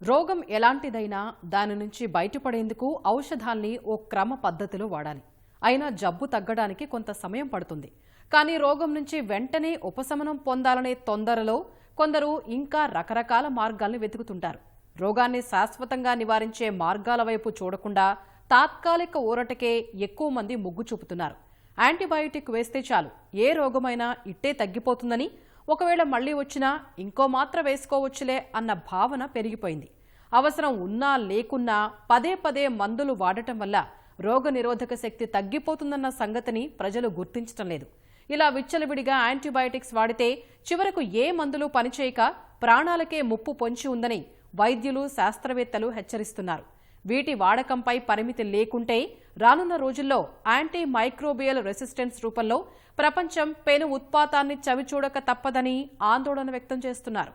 రోగం ఎలాంటిదైనా దాని నుంచి బయటపడేందుకు ఔషధాల్ని ఓ క్రమ పద్ధతిలో వాడాలి. అయినా జబ్బు తగ్గడానికి కొంత సమయం పడుతుంది. కానీ రోగం నుంచి వెంటనే ఉపశమనం పొందాలనే తొందరలో కొందరు ఇంకా రకరకాల మార్గాల్ని వెతుకుతుంటారు. రోగాన్ని శాశ్వతంగా నివారించే మార్గాల వైపు చూడకుండా తాత్కాలిక ఊరటకే ఎక్కువ మంది మొగ్గు చూపుతున్నారు. యాంటీబయాటిక్ వేస్తే చాలు ఏ రోగమైనా ఇట్టే తగ్గిపోతుందని, ఒకవేళ మళ్లీ వచ్చినా ఇంకో మాత్ర వేసుకోవచ్చులే అన్న భావన పెరిగిపోయింది. అవసరం ఉన్నా లేకున్నా పదే పదే మందులు వాడటం వల్ల రోగనిరోధక శక్తి తగ్గిపోతుందన్న సంగతిని ప్రజలు గుర్తించటం లేదు. ఇలా విచ్చలవిడిగా యాంటీబయాటిక్స్ వాడితే చివరకు ఏ మందులు పనిచేయక ప్రాణాలకే ముప్పు పొంచి ఉందని వైద్యులు, శాస్త్రవేత్తలు హెచ్చరిస్తున్నారు. వీటి వాడకంపై పరిమితి లేకుంటే రానున్న రోజుల్లో యాంటీ మైక్రోబియల్ రెసిస్టెన్స్ రూపంలో ప్రపంచం పెను ఉత్పాతాన్ని చవిచూడక తప్పదని ఆందోళన వ్యక్తం చేస్తున్నారు.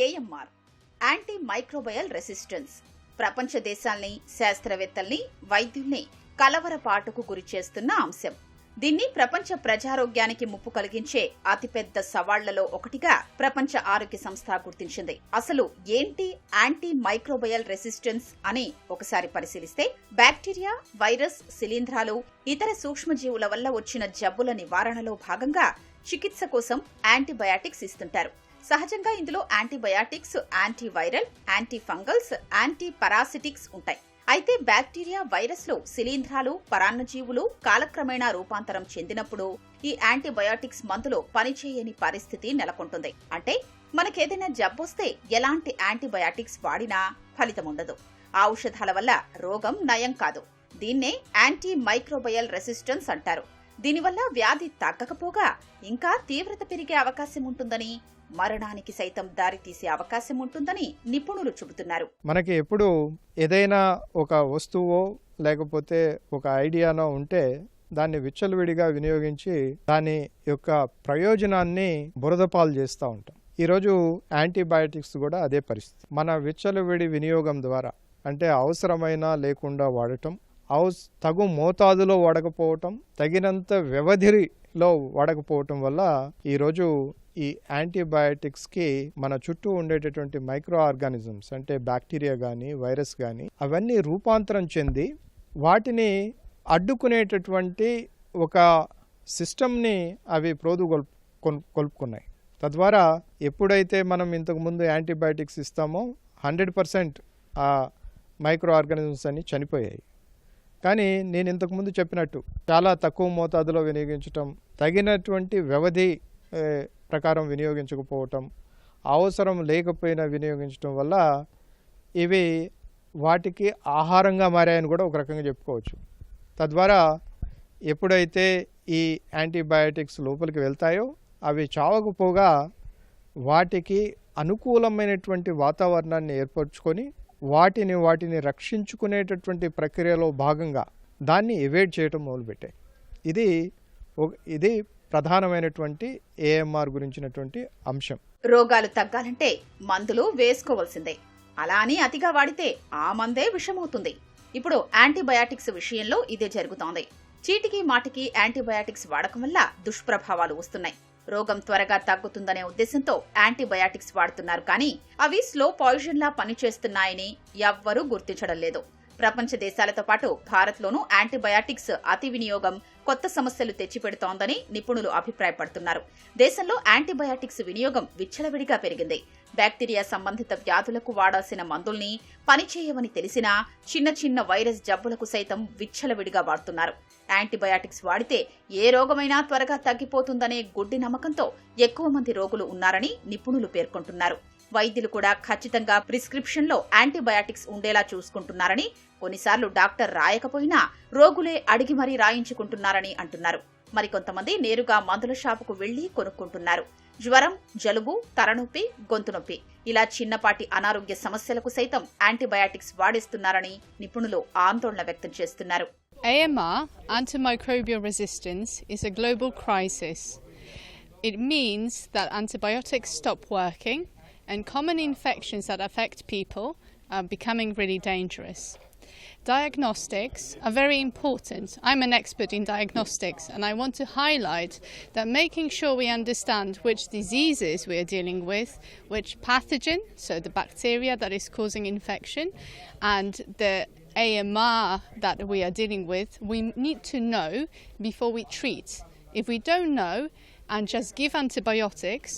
ఏఎంఆర్ యాంటీ మైక్రోబయల్ రెసిస్టెన్స్ ప్రపంచ దేశాల్ని, శాస్త్రవేత్తల్ని, వైద్యుల్ని కలవరపాటుకు గురి చేస్తున్న అంశం. దీన్ని ప్రపంచ ప్రజారోగ్యానికి ముప్పు కలిగించే అతిపెద్ద సవాళ్లలో ఒకటిగా ప్రపంచ ఆరోగ్య సంస్థ గుర్తించింది. అసలు ఏంటి యాంటీ మైక్రోబయల్ రెసిస్టెన్స్ అని ఒకసారి పరిశీలిస్తే, బ్యాక్టీరియా, వైరస్, శిలీంధ్రాలు, ఇతర సూక్ష్మజీవుల వల్ల వచ్చిన జబ్బుల నివారణలో భాగంగా చికిత్స కోసం యాంటీబయాటిక్స్ ఇస్తుంటారు. సహజంగా ఇందులో antibiotics, antiviral, antifungals, anti parasitics ఉంటాయి. అయితే బ్యాక్టీరియా, వైరస్లు, శిలీంధ్రాలు, పరాన్నజీవులు కాలక్రమేణా రూపాంతరం చెందినప్పుడు ఈ యాంటీబయాటిక్స్ మందులో పనిచేయని పరిస్థితి నెలకొంటుంది. అంటే మనకేదైనా జబ్బొస్తే ఎలాంటి యాంటీబయాటిక్స్ వాడినా ఫలితం ఉండదు. ఆ ఔషధాల వల్ల రోగం నయం కాదు. దీన్నే యాంటీ మైక్రోబయల్ రెసిస్టెన్స్ అంటారు. దీనివల్ల వ్యాధి తగ్గకపోగా ఇంకా తీవ్రత పెరిగే అవకాశం ఉంటుందని, మరణానికి సైతం దారితీసే అవకాశం ఉంటుందని నిపుణులు చెబుతున్నారు. మనకి ఎప్పుడు ఏదైనా ఒక వస్తువో లేకపోతే ఒక ఐడియానో ఉంటే దాన్ని విచ్చలవిడిగా వినియోగించి దాని యొక్క ప్రయోజనాన్ని బురదపాలు చేస్తూ ఉంటాం. ఈరోజు యాంటీబయాటిక్స్ కూడా అదే పరిస్థితి. మన విచ్చలవిడి వినియోగం ద్వారా, అంటే అవసరమైనా లేకుండా వాడటం, తగు మోతాదులో వాడకపోవటం, తగినంత వ్యవధిలో వాడకపోవటం వల్ల ఈరోజు ఈ యాంటీబయాటిక్స్కి మన చుట్టూ ఉండేటటువంటి మైక్రో ఆర్గానిజమ్స్, అంటే బ్యాక్టీరియా కానీ, వైరస్ కానీ, అవన్నీ రూపాంతరం చెంది వాటిని అడ్డుకునేటటువంటి ఒక సిస్టమ్ని అవి కొలుపుకున్నాయి. తద్వారా ఎప్పుడైతే మనం ఇంతకుముందు యాంటీబయాటిక్స్ ఇస్తామో 100% ఆ మైక్రో ఆర్గానిజమ్స్ అన్ని చనిపోయాయి. కానీ నేను ఇంతకుముందు చెప్పినట్టు చాలా తక్కువ మోతాదులో వినియోగించటం, తగినటువంటి వ్యవధి ప్రకారం వినియోగించకపోవటం, అవసరం లేకపోయినా వినియోగించటం వల్ల ఇవి వాటికి ఆహారంగా మారాయని కూడా ఒక రకంగా చెప్పుకోవచ్చు. తద్వారా ఎప్పుడైతే ఈ యాంటీబయాటిక్స్ లోపలికి వెళ్తాయో అవి చావకపోగా వాటికి అనుకూలమైనటువంటి వాతావరణాన్ని ఏర్పరచుకొని వాటిని రక్షించుకునేటటువంటి ప్రక్రియలో భాగంగా దాన్ని ఎవేట్ చేయటం మొదలుపెట్టాయి. ఇది ప్రధానమైనటువంటి ఏఎంఆర్ గురించినటువంటి అంశం. రోగాలు తగ్గాలంటే మందులు వేసుకోవాల్సిందే. అలా అని అతిగా వాడితే ఆ మందే విషమవుతుంది. ఇప్పుడు యాంటీబయాటిక్స్ విషయంలో ఇదే జరుగుతోంది. చీటికి మాటికి యాంటీబయాటిక్స్ వాడకం వల్ల దుష్ప్రభావాలు వస్తున్నాయి. రోగం త్వరగా తగ్గుతుందనే ఉద్దేశంతో యాంటీబయాటిక్స్ వాడుతున్నారు. కానీ అవి స్లో పాయిజన్లా పనిచేస్తున్నాయని ఎవ్వరూ గుర్తించడం లేదు. ప్రపంచ దేశాలతో పాటు భారత్లోనూ యాంటీబయాటిక్స్ అతి వినియోగం కొత్త సమస్యలు తెచ్చిపెడుతోందని నిపుణులు అభిప్రాయపడుతున్నారు. దేశంలో యాంటీబయాటిక్స్ వినియోగం విచ్చలవిడిగా పెరిగింది. బ్యాక్టీరియా సంబంధిత వ్యాధులకు వాడాల్సిన మందుల్ని పనిచేయవని తెలిసినా చిన్న చిన్న వైరస్ జబ్బులకు సైతం విచ్చలవిడిగా వాడుతున్నారు. యాంటీబయాటిక్స్ వాడితే ఏ రోగమైనా త్వరగా తగ్గిపోతుందనే గుడ్డి నమ్మకంతో ఎక్కువ మంది రోగులు ఉన్నారని నిపుణులు పేర్కొంటున్నారు. వైద్యులు కూడా ఖచ్చితంగా ప్రిస్క్రిప్షన్లో యాంటీబయాటిక్స్ ఉండేలా చూసుకుంటున్నారని, కొన్నిసార్లు డాక్టర్ రాయకపోయినా రోగులే అడిగి మరీ రాయించుకుంటున్నారని అంటున్నారు. మరికొంతమంది నేరుగా మందుల షాపుకు వెళ్లి కొనుక్కుంటున్నారు. జ్వరం, జలుబు, తలనొప్పి, గొంతు నొప్పి ఇలా చిన్నపాటి అనారోగ్య సమస్యలకు సైతం యాంటీబయాటిక్స్ వాడేస్తున్నారని నిపుణులు ఆందోళన వ్యక్తం చేస్తున్నారు. AMR, antimicrobial resistance, is a global crisis. it means that antibiotics stop working and common infections that affect people are becoming really dangerous. Diagnostics are very important. I'm an expert in diagnostics, and I want to highlight that making sure we understand which diseases we are dealing with, which pathogen, so the bacteria that is causing infection, and the AMR that we are dealing with, we need to know before we treat. If we don't know and just give antibiotics,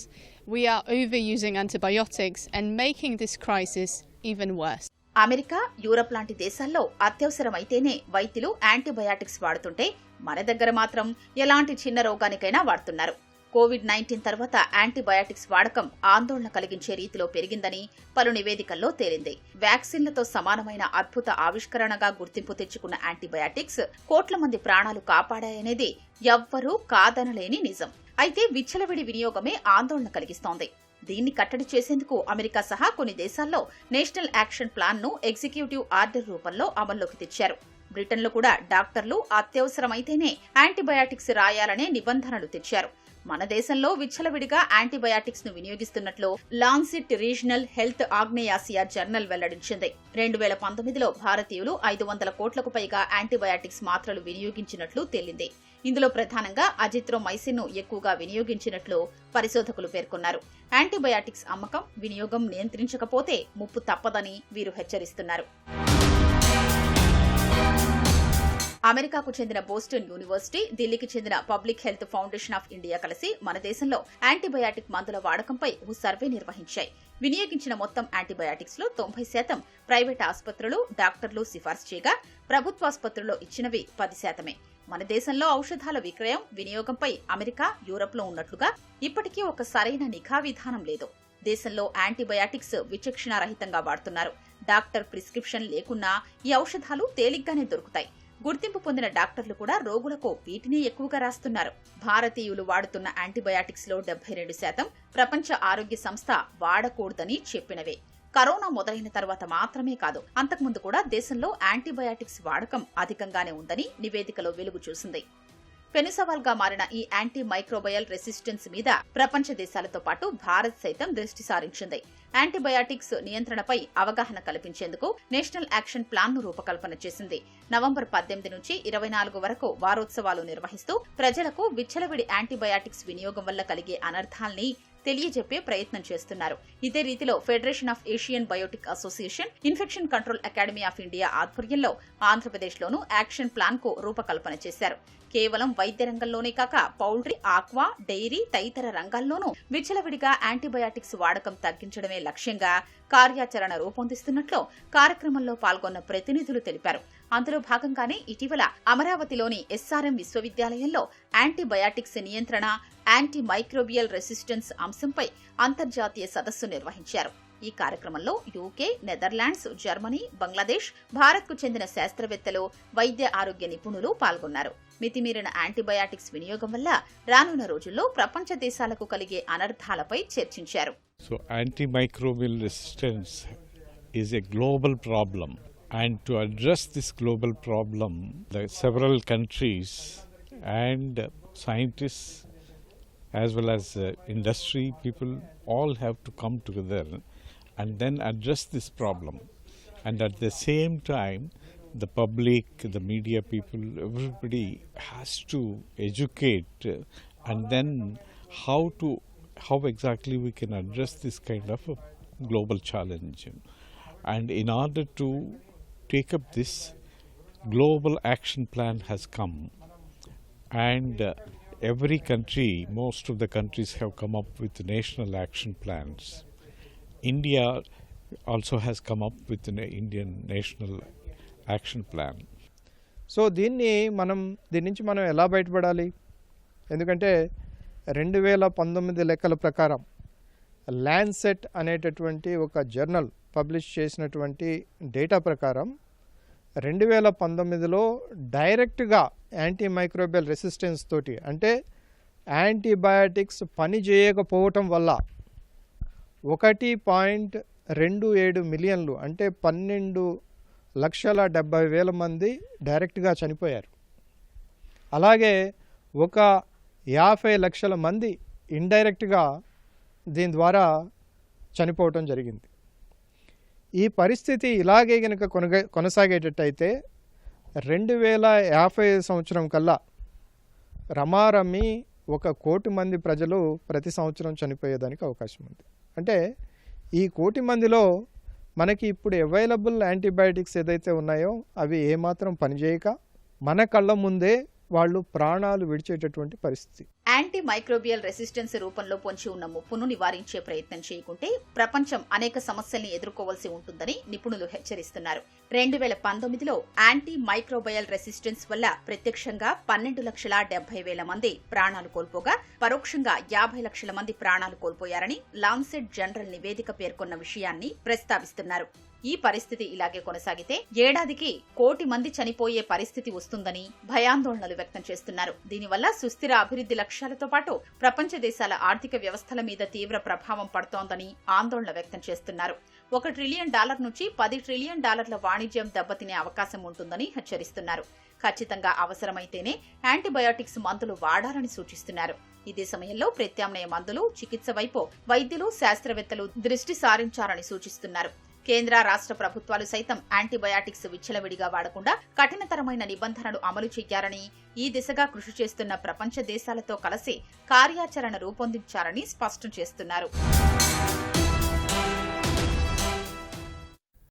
we are overusing antibiotics and making this crisis even worse. America, Europe లాంటి దేశాల్లో అత్యవసరమైతేనే వైద్యులు antibiotics వాడుతుంటే మన దగ్గర మాత్రం ఎలాంటి చిన్న రోగానికైనా వాడుతున్నారు. కోవిడ్-19 తర్వాత యాంటీబయాటిక్స్ వాడకం ఆందోళన కలిగించే రీతిలో పెరిగిందని పలు నివేదికల్లో తేలింది. వ్యాక్సిన్లతో సమానమైన అద్భుత ఆవిష్కరణగా గుర్తింపు తెచ్చుకున్న యాంటీబయాటిక్స్ కోట్ల మంది ప్రాణాలు కాపాడాయనేది ఎవ్వరూ కాదనలేని నిజం. అయితే విచ్చలవిడి వినియోగమే ఆందోళన కలిగిస్తోంది. దీన్ని కట్టడి చేసేందుకు అమెరికా సహా కొన్ని దేశాల్లో నేషనల్ యాక్షన్ ప్లాన్ ను ఎగ్జిక్యూటివ్ ఆర్డర్ రూపంలో అమల్లోకి తెచ్చారు. బ్రిటన్లో కూడా డాక్టర్లు అత్యవసరమైతేనే యాంటీబయాటిక్స్ రాయాలనే నిబంధనలు తెచ్చారు. మన దేశంలో విచ్చలవిడిగా యాంటీబయాటిక్స్ ను వినియోగిస్తున్నట్లు లాన్సిట్ రీజనల్ హెల్త్ ఆగ్నేయాసియా జర్నల్ వెల్లడించింది. 2019లో భారతీయులు 500 కోట్లకు పైగా యాంటీబయాటిక్స్ మాత్రలు వినియోగించినట్లు తేలింది. ఇందులో ప్రధానంగా అజిత్రోమైసిన్ ను ఎక్కువగా వినియోగించినట్లు పరిశోధకులు పేర్కొన్నారు. యాంటీబయాటిక్స్ అమ్మకం, వినియోగం నియంత్రించకపోతే ముప్పు తప్పదని వీరు హెచ్చరిస్తున్నారు. అమెరికాకు చెందిన బోస్టన్ యూనివర్సిటీ, ఢిల్లీకి చెందిన public health foundation of India కలిసి మన దేశంలో యాంటీబయాటిక్ మందుల వాడకంపై ఓ సర్వే నిర్వహించాయి. వినియోగించిన మొత్తం యాంటీబయాటిక్స్ లో 90% ప్రైవేట్ ఆసుపత్రులు, డాక్టర్లు సిఫార్సు చేయగా ప్రభుత్వాసుపత్రుల్లో ఇచ్చినవి 10%. మన దేశంలో ఔషధాల విక్రయం, వినియోగంపై అమెరికా, యూరప్ లో ఉన్నట్లుగా ఇప్పటికీ ఒక సరైన నిఘా విధానం లేదు. దేశంలో యాంటీబయాటిక్స్ విచక్షణారహితంగా వాడుతున్నారు. డాక్టర్ ప్రిస్క్రిప్షన్ లేకున్నా ఈ ఔషధాలు తేలిగ్గానే దొరుకుతాయి. గుర్తింపు పొందిన డాక్టర్లు కూడా రోగులకు వీటిని ఎక్కువగా రాస్తున్నారు. భారతీయులు వాడుతున్న యాంటీబయాటిక్స్ లో 72% ప్రపంచ ఆరోగ్య సంస్థ వాడకూడదని చెప్పినవే. కరోనా మొదలైన తర్వాత మాత్రమే కాదు, అంతకుముందు కూడా దేశంలో యాంటీబయాటిక్స్ వాడకం అధికంగానే ఉందని నివేదికలో వెలుగు చూసింది. పెనుసవాల్గా మారిన ఈ యాంటీ మైక్రోబయల్ రెసిస్టెన్స్ మీద ప్రపంచ దేశాలతో పాటు భారత్ సైతం దృష్టి సారించింది. యాంటీబయాటిక్స్ నియంత్రణపై అవగాహన కల్పించేందుకు నేషనల్ యాక్షన్ ప్లాన్ ను రూపకల్పన చేసింది. నవంబర్ 18 నుంచి 24 వరకు వారోత్సవాలు నిర్వహిస్తూ ప్రజలకు విచ్చలవిడి యాంటీబయాటిక్స్ వినియోగం వల్ల కలిగే అనర్థాల్ని తెలియజెప్పే ప్రయత్నం చేస్తున్నారు. ఇదే రీతిలో federation of Asian biotic association, infection control academy of India ఆధ్వర్యంలో ఆంధ్రప్రదేశ్లోనూ యాక్షన్ ప్లాన్ కు రూపకల్పన చేశారు. కేవలం వైద్య రంగంలోనే కాక పౌల్ట్రీ, ఆక్వా, డైరీ తదితర రంగాల్లోనూ విచ్చలవిడిగా యాంటీబయాటిక్స్ వాడకం తగ్గించడమే లక్ష్యంగా కార్యాచరణ రూపొందిస్తున్నట్లు కార్యక్రమంలో పాల్గొన్న ప్రతినిధులు తెలిపారు. అందులో భాగంగానే ఇటీవల అమరావతిలోని ఎస్ఆర్ఎం విశ్వవిద్యాలయంలో యాంటీబయాటిక్స్ నియంత్రణ, యాంటీ మైక్రోబియల్ రెసిస్టెన్స్ అంశంపై అంతర్జాతీయ సదస్సు నిర్వహించారు. ఈ కార్యక్రమంలో యూకే, నెదర్లాండ్స్, జర్మనీ, బంగ్లాదేశ్, భారత్కు చెందిన శాస్త్రవేత్తలు, వైద్య ఆరోగ్య నిపుణులు పాల్గొన్నారు. మితిమీరిన యాంటీబయాటిక్స్ వినియోగం వల్ల రానున్న రోజుల్లో ప్రపంచ దేశాలకు కలిగే అనర్థాలపై చర్చించారు. So antimicrobial resistance is a global problem, and to address this global problem, several countries and scientists as well as industry people all have to come together and then address this problem. And at the same time, the public, the media people, everybody has to educate and then how exactly we can address this kind of a global challenge. And in order to take up this, global action plan has come, and every country, most of the countries have come up with national action plans. India also has come up with an Indian national action plan. So దీన్ని నుంచి మనం ఎలా బయటపడాలి? ఎందుకంటే 2019 లెక్కల ప్రకారం Lancet అనేటటువంటి ఒక జర్నల్ పబ్లిష్ చేసినటువంటి డేటా ప్రకారం 2019లో డైరెక్ట్గా యాంటీ మైక్రోబియల్ రెసిస్టెన్స్ తోటి, అంటే యాంటీబయాటిక్స్ పని చేయకపోవటం వల్ల 1.27 మిలియన్లు, అంటే 12,70,000 మంది డైరెక్ట్గా చనిపోయారు. అలాగే 50 లక్షల మంది ఇండైరెక్ట్గా దీని ద్వారా చనిపోవటం జరిగింది. ఈ పరిస్థితి ఇలాగే కనుక కొనసాగేటట్టయితే 2050 సంవత్సరం కల్లా రమారమ్మి 1 కోటి మంది ప్రజలు ప్రతి సంవత్సరం చనిపోయేదానికి అవకాశం ఉంది. అంటే ఈ కోటి మందిలో మనకి ఇప్పుడు అవైలబుల్ యాంటీబయాటిక్స్ ఏదైతే ఉన్నాయో అవి ఏమాత్రం పనిచేయక మన కళ్ళ ముందే వాళ్ళు ప్రాణాలు విడిచేటటువంటి పరిస్థితి. యాంటీ మైక్రోబియల్ రెసిస్టెన్స్ రూపంలో పొంచి ఉన్న ముప్పును నివారించే ప్రయత్నం చేయకుంటే ప్రపంచం అనేక సమస్యల్ని ఎదుర్కోవాల్సి ఉంటుందని నిపుణులు హెచ్చరిస్తున్నారు. 2019లో యాంటీ మైక్రోబియల్ రెసిస్టెన్స్ వల్ల ప్రత్యక్షంగా 12,70,000 మంది ప్రాణాలు కోల్పోగా పరోక్షంగా 50 లక్షల మంది ప్రాణాలు కోల్పోయారని లాన్సెట్ జనరల్ నివేదిక పేర్కొన్న విషయాన్ని ప్రస్తావిస్తున్నారు. ఈ పరిస్థితి ఇలాగే కొనసాగితే ఏడాదికి 1 కోటి మంది చనిపోయే పరిస్థితి వస్తుందని భయాందోళనలు వ్యక్తం చేస్తున్నారు. దీనివల్ల సుస్థిర అభివృద్ధి లక్ష్యాలతో పాటు ప్రపంచ దేశాల ఆర్థిక వ్యవస్థల మీద తీవ్ర ప్రభావం పడుతోందని ఆందోళన వ్యక్తం చేస్తున్నారు. $1 ట్రిలియన్ నుంచి $10 ట్రిలియన్ వాణిజ్యం దెబ్బతినే అవకాశం ఉంటుందని హెచ్చరిస్తున్నారు. ఖచ్చితంగా అవసరమైతేనే యాంటీబయాటిక్స్ మందులు వాడాలని సూచిస్తున్నారు. ఇదే సమయంలో ప్రత్యామ్నాయ మందులు, చికిత్స వైపు వైద్యులు, శాస్త్రవేత్తలు దృష్టి సారించాలని సూచిస్తున్నారు. కేంద్ర, రాష్ట్ర ప్రభుత్వాలు సైతం యాంటీబయాటిక్స్ విచ్చలవిడిగా వాడకుండా కఠినతరమైన నిబంధనలు అమలు చేయాలని, ఈ దిశగా కృషి చేస్తున్న ప్రపంచ దేశాలతో కలిసి కార్యాచరణ రూపొందించాలని స్పష్టం చేస్తున్నారు.